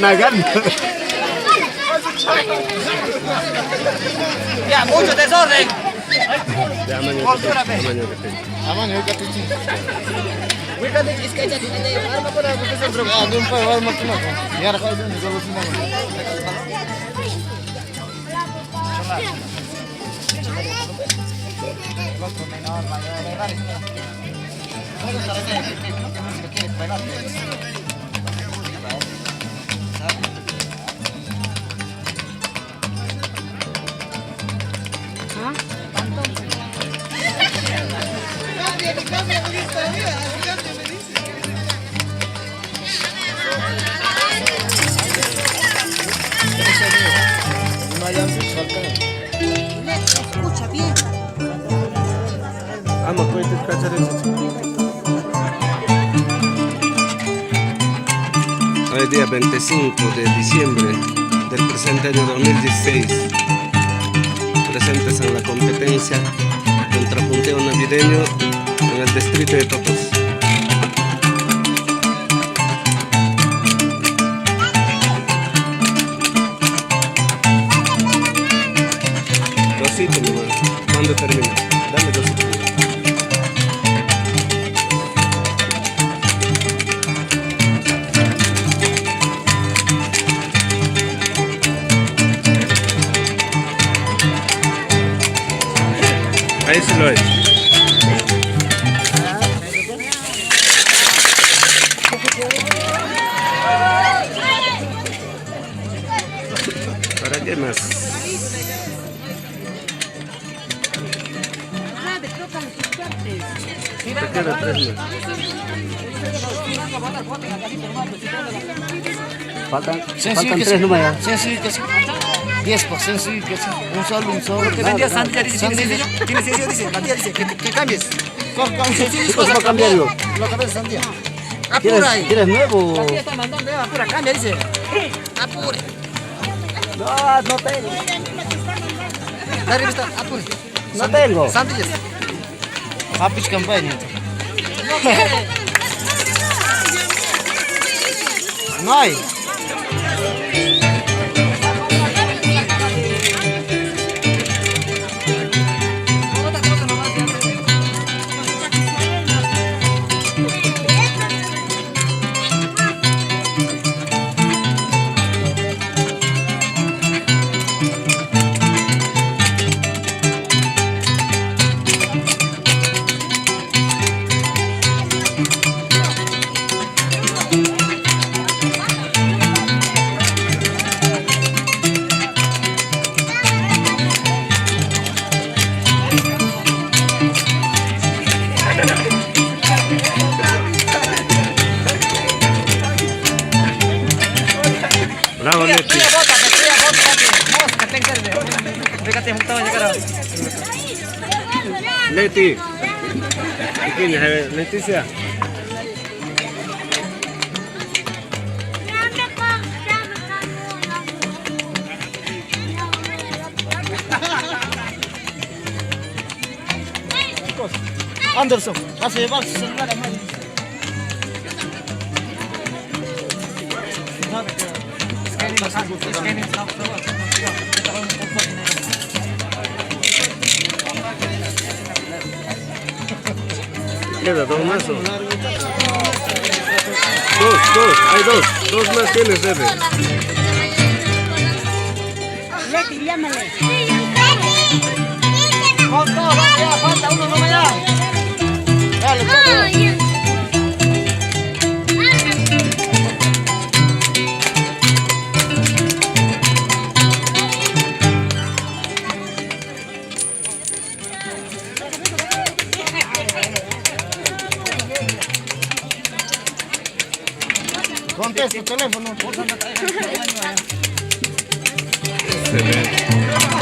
Nagan. Ya, mucho desorden. Escucha bien. Ama puedes cachar eso. Hoy día 25 de diciembre del presente año 2016, presentes en la competencia contrapunteo navideño en el distrito de Topos. Dosito, mi hermano. ¿Cuándo termina? Dame dosito. Ahí se lo es. ¿Para qué más? Te queda 3 más. Faltan 3 números. Sencillo que sí. 10 por sencillo que sí. Un solo. Lo que vendía Sandía dice, ¿tiene sencillo? ¿Tiene sencillo? Dice, Sandía dice, que cambies. ¿Cómo va a cambiarlo? Lo que ves Sandía. Apura ahí. ¿Quieres nuevo? Sandía está mandando, apura, cambia, dice. Apure. No tengo. La revista, apure. No tengo. Sandías. Papis campaña. No hay. Bravo, Leti. Leti. ¿Quién es? Leticia. Anderson, vas a llevar su celular a mano. Queda 2 más. Hay 2 más tienes, Eve. Leti, llámale. Con todo, ya, falta uno nomás ya. Dale, dale. Contesta el teléfono. Excelente.